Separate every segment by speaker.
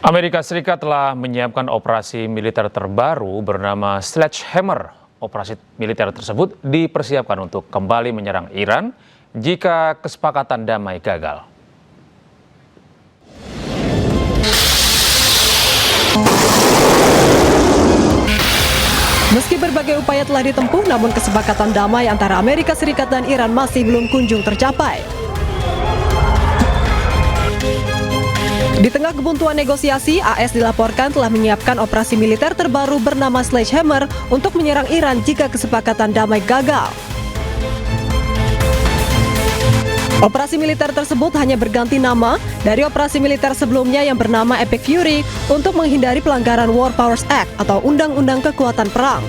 Speaker 1: Amerika Serikat telah menyiapkan operasi militer terbaru bernama Sledgehammer. Operasi militer tersebut dipersiapkan untuk kembali menyerang Iran jika kesepakatan damai gagal.
Speaker 2: Meski berbagai upaya telah ditempuh, namun kesepakatan damai antara Amerika Serikat dan Iran masih belum kunjung tercapai. Di tengah kebuntuan negosiasi, AS dilaporkan telah menyiapkan operasi militer terbaru bernama Sledgehammer untuk menyerang Iran jika kesepakatan damai gagal. Operasi militer tersebut hanya berganti nama dari operasi militer sebelumnya yang bernama Epic Fury untuk menghindari pelanggaran War Powers Act atau Undang-Undang Kekuatan Perang.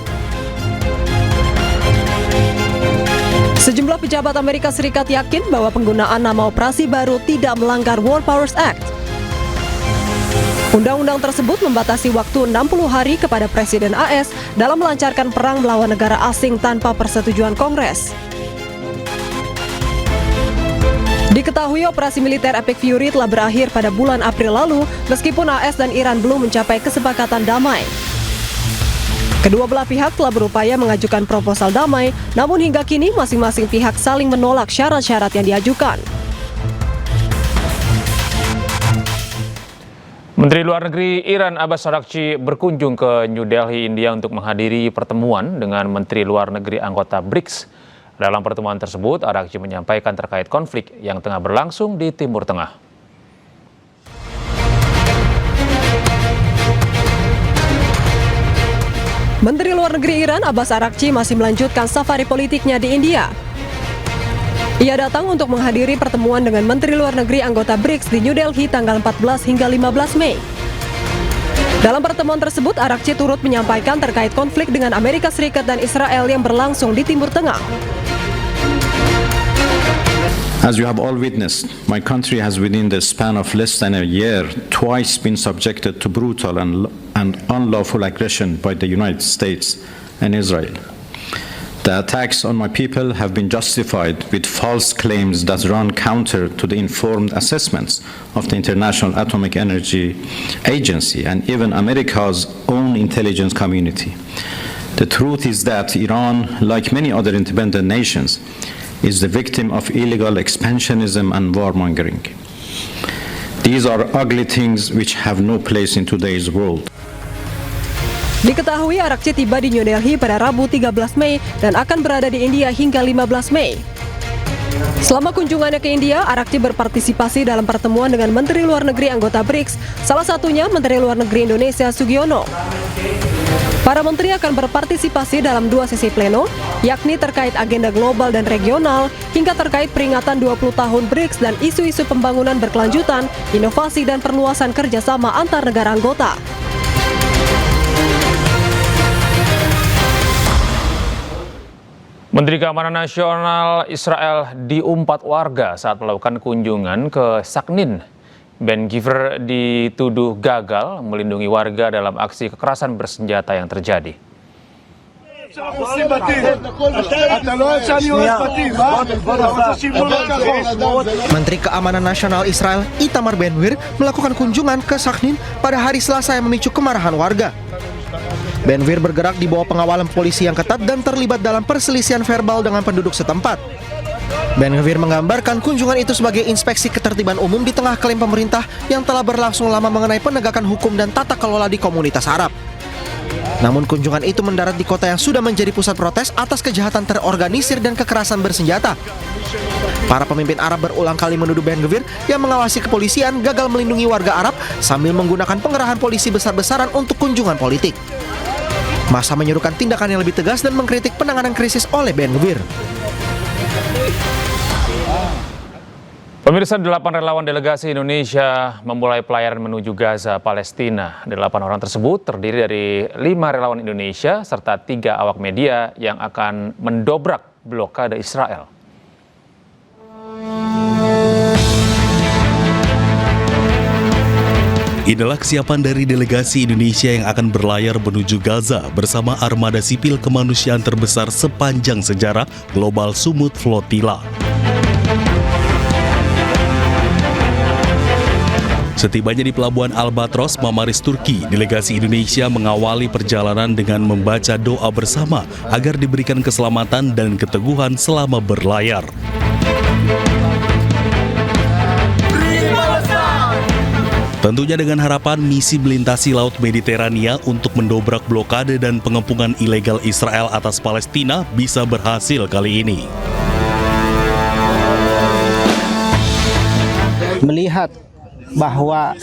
Speaker 2: Sejumlah pejabat Amerika Serikat yakin bahwa penggunaan nama operasi baru tidak melanggar War Powers Act. Undang-undang tersebut membatasi waktu 60 hari kepada Presiden AS dalam melancarkan perang melawan negara asing tanpa persetujuan Kongres. Diketahui operasi militer Epic Fury telah berakhir pada bulan April lalu, meskipun AS dan Iran belum mencapai kesepakatan damai. Kedua belah pihak telah berupaya mengajukan proposal damai, namun hingga kini masing-masing pihak saling menolak syarat-syarat yang diajukan.
Speaker 1: Menteri Luar Negeri Iran Abbas Araghchi berkunjung ke New Delhi, India untuk menghadiri pertemuan dengan Menteri Luar Negeri anggota BRICS. Dalam pertemuan tersebut, Araghchi menyampaikan terkait konflik yang tengah berlangsung di Timur Tengah.
Speaker 2: Menteri Luar Negeri Iran Abbas Araghchi masih melanjutkan safari politiknya di India. Ia datang untuk menghadiri pertemuan dengan Menteri Luar Negeri anggota BRICS di New Delhi tanggal 14 hingga 15 Mei. Dalam pertemuan tersebut, Araghchi turut menyampaikan terkait konflik dengan Amerika Serikat dan Israel yang berlangsung di Timur Tengah.
Speaker 3: As you have all witnessed, my country has within the span of less than a year twice been subjected to brutal and unlawful aggression by the United States and Israel. The attacks on my people have been justified with false claims that run counter to the informed assessments of the International Atomic Energy Agency and even America's own intelligence community. The truth is that Iran, like many other independent nations, is the victim of illegal expansionism and warmongering. These are ugly things which have no place in today's world.
Speaker 2: Diketahui Araghchi tiba di New Delhi pada Rabu 13 Mei dan akan berada di India hingga 15 Mei. Selama kunjungannya ke India, Araghchi berpartisipasi dalam pertemuan dengan Menteri Luar Negeri anggota BRICS, salah satunya Menteri Luar Negeri Indonesia Sugiono. Para menteri akan berpartisipasi dalam dua sesi pleno, yakni terkait agenda global dan regional, hingga terkait peringatan 20 tahun BRICS dan isu-isu pembangunan berkelanjutan, inovasi dan perluasan kerjasama antar negara anggota.
Speaker 1: Menteri Keamanan Nasional Israel diumpat warga saat melakukan kunjungan ke Saknin. Ben Gvir dituduh gagal melindungi warga dalam aksi kekerasan bersenjata yang terjadi.
Speaker 4: Menteri Keamanan Nasional Israel Itamar Ben-Gvir melakukan kunjungan ke Saknin pada hari Selasa yang memicu kemarahan warga. Ben-Gvir bergerak di bawah pengawalan polisi yang ketat dan terlibat dalam perselisihan verbal dengan penduduk setempat. Ben-Gvir menggambarkan kunjungan itu sebagai inspeksi ketertiban umum di tengah klaim pemerintah yang telah berlangsung lama mengenai penegakan hukum dan tata kelola di komunitas Arab. Namun kunjungan itu mendarat di kota yang sudah menjadi pusat protes atas kejahatan terorganisir dan kekerasan bersenjata. Para pemimpin Arab berulang kali menuduh Ben-Gvir yang mengawasi kepolisian gagal melindungi warga Arab sambil menggunakan pengerahan polisi besar-besaran untuk kunjungan politik. Massa menyerukan tindakan yang lebih tegas dan mengkritik penanganan krisis oleh Ben-Gvir.
Speaker 1: Pemirsa, 8 relawan delegasi Indonesia memulai pelayaran menuju Gaza, Palestina. 8 orang tersebut terdiri dari 5 relawan Indonesia serta 3 awak media yang akan mendobrak blokade Israel.
Speaker 5: Inilah kesiapan dari delegasi Indonesia yang akan berlayar menuju Gaza bersama armada sipil kemanusiaan terbesar sepanjang sejarah Global Sumut Flotilla. Setibanya di Pelabuhan Albatros, Mamaris, Turki, delegasi Indonesia mengawali perjalanan dengan membaca doa bersama agar diberikan keselamatan dan keteguhan selama berlayar. Tentunya dengan harapan misi melintasi Laut Mediterania untuk mendobrak blokade dan pengepungan ilegal Israel atas Palestina bisa berhasil kali ini.
Speaker 6: Melihat bahwa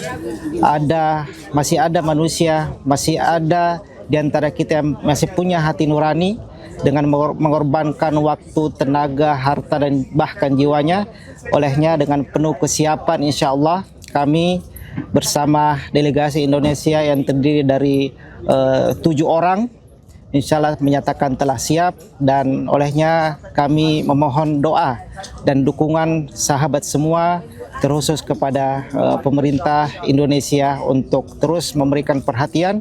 Speaker 6: masih ada manusia, masih ada di antara kita yang masih punya hati nurani dengan mengorbankan waktu, tenaga, harta dan bahkan jiwanya. Olehnya dengan penuh kesiapan insya Allah kami bersama delegasi Indonesia yang terdiri dari 7 orang insya Allah menyatakan telah siap, dan olehnya kami memohon doa dan dukungan sahabat semua, terkhusus kepada pemerintah Indonesia untuk terus memberikan perhatian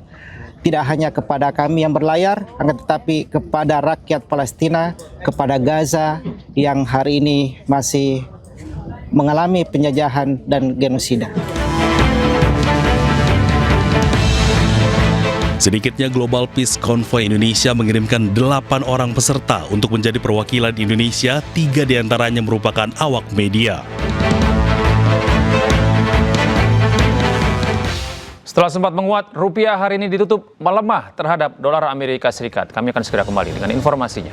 Speaker 6: tidak hanya kepada kami yang berlayar, akan tetapi kepada rakyat Palestina, kepada Gaza yang hari ini masih mengalami penjajahan dan genosida.
Speaker 5: Sedikitnya Global Peace Convoy Indonesia mengirimkan 8 orang peserta untuk menjadi perwakilan Indonesia, 3 diantaranya merupakan awak media.
Speaker 1: Setelah sempat menguat, rupiah hari ini ditutup melemah terhadap dolar Amerika Serikat. Kami akan segera kembali dengan informasinya.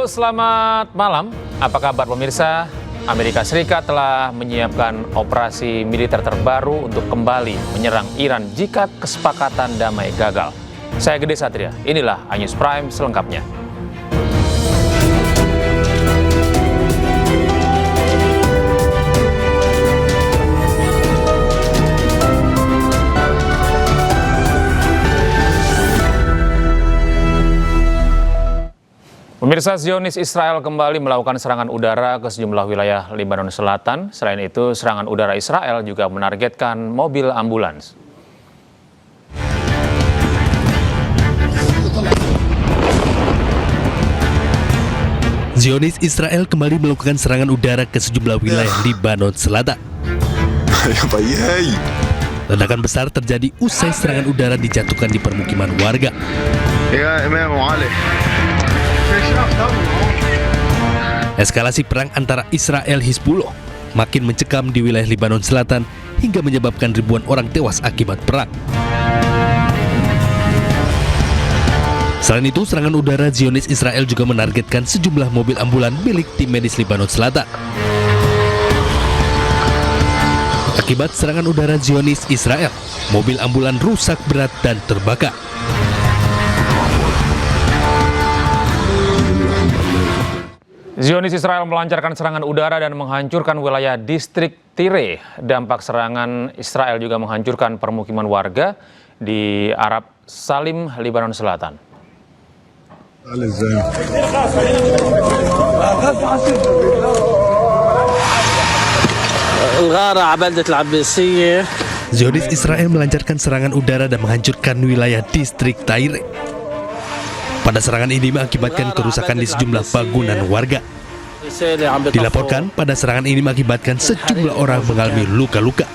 Speaker 1: Selamat malam, apa kabar pemirsa? Amerika Serikat telah menyiapkan operasi militer terbaru untuk kembali menyerang Iran jika kesepakatan damai gagal. Saya Gede Satria, inilah iNews Prime selengkapnya. Pemirsa, Zionis Israel kembali melakukan serangan udara ke sejumlah wilayah Lebanon Selatan. Selain itu, serangan udara Israel juga menargetkan mobil ambulans.
Speaker 5: Zionis Israel kembali melakukan serangan udara ke sejumlah wilayah Lebanon Selatan. Ledakan besar terjadi usai serangan udara dijatuhkan di permukiman warga. Eskalasi perang antara Israel Hizbullah makin mencekam di wilayah Lebanon Selatan hingga menyebabkan ribuan orang tewas akibat perang. Selain itu, serangan udara Zionis Israel juga menargetkan sejumlah mobil ambulan milik tim medis Lebanon Selatan. Akibat serangan udara Zionis Israel, mobil ambulan rusak berat dan terbakar.
Speaker 1: Zionis Israel melancarkan serangan udara dan menghancurkan wilayah distrik Tire. Dampak serangan Israel juga menghancurkan permukiman warga di Arab Salim, Lebanon Selatan.
Speaker 5: Zionis Israel melancarkan serangan udara dan menghancurkan wilayah distrik Tyre. Pada serangan ini mengakibatkan kerusakan di sejumlah bangunan warga. Dilaporkan pada serangan ini mengakibatkan sejumlah orang mengalami luka-luka.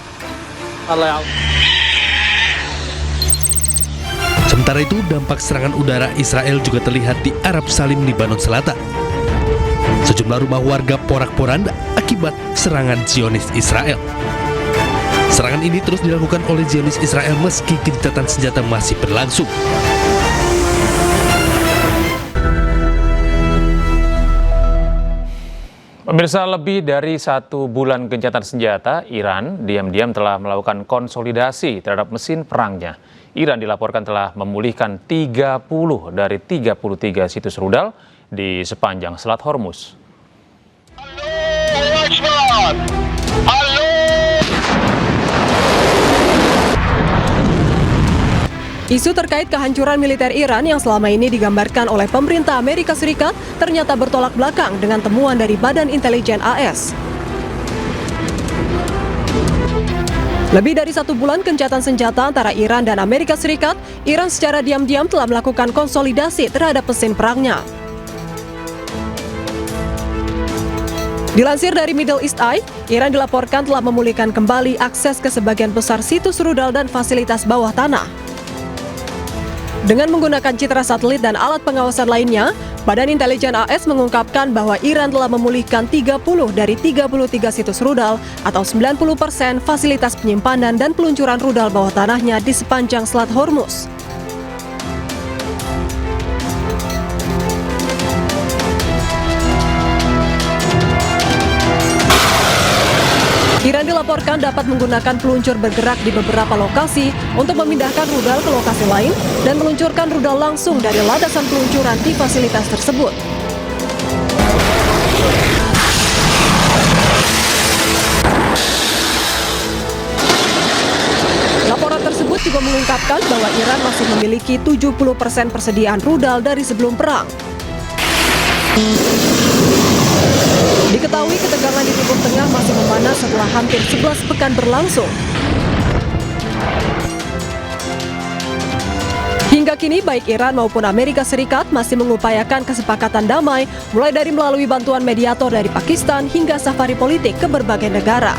Speaker 5: Sementara itu, dampak serangan udara Israel juga terlihat di Arab Salim, Lebanon Selatan. Sejumlah rumah warga porak-poranda akibat serangan Zionis Israel. Serangan ini terus dilakukan oleh Zionis Israel meski gencatan senjata masih berlangsung.
Speaker 1: Pemirsa, lebih dari 1 bulan gencatan senjata, Iran diam-diam telah melakukan konsolidasi terhadap mesin perangnya. Iran dilaporkan telah memulihkan 30 dari 33 situs rudal di sepanjang Selat Hormuz.
Speaker 2: Isu terkait kehancuran militer Iran yang selama ini digambarkan oleh pemerintah Amerika Serikat ternyata bertolak belakang dengan temuan dari Badan Intelijen AS. Lebih dari 1 bulan gencatan senjata antara Iran dan Amerika Serikat, Iran secara diam-diam telah melakukan konsolidasi terhadap mesin perangnya. Dilansir dari Middle East Eye, Iran dilaporkan telah memulihkan kembali akses ke sebagian besar situs rudal dan fasilitas bawah tanah. Dengan menggunakan citra satelit dan alat pengawasan lainnya, Badan Intelijen AS mengungkapkan bahwa Iran telah memulihkan 30 dari 33 situs rudal atau 90% fasilitas penyimpanan dan peluncuran rudal bawah tanahnya di sepanjang Selat Hormuz. Iran dilaporkan dapat menggunakan peluncur bergerak di beberapa lokasi untuk memindahkan rudal ke lokasi lain dan meluncurkan rudal langsung dari landasan peluncuran di fasilitas tersebut. Laporan tersebut juga mengungkapkan bahwa Iran masih memiliki 70% persediaan rudal dari sebelum perang. Diketahui ketegangan di Timur Tengah masih memanas setelah hampir 11 pekan berlangsung. Hingga kini baik Iran maupun Amerika Serikat masih mengupayakan kesepakatan damai, mulai dari melalui bantuan mediator dari Pakistan hingga safari politik ke berbagai negara.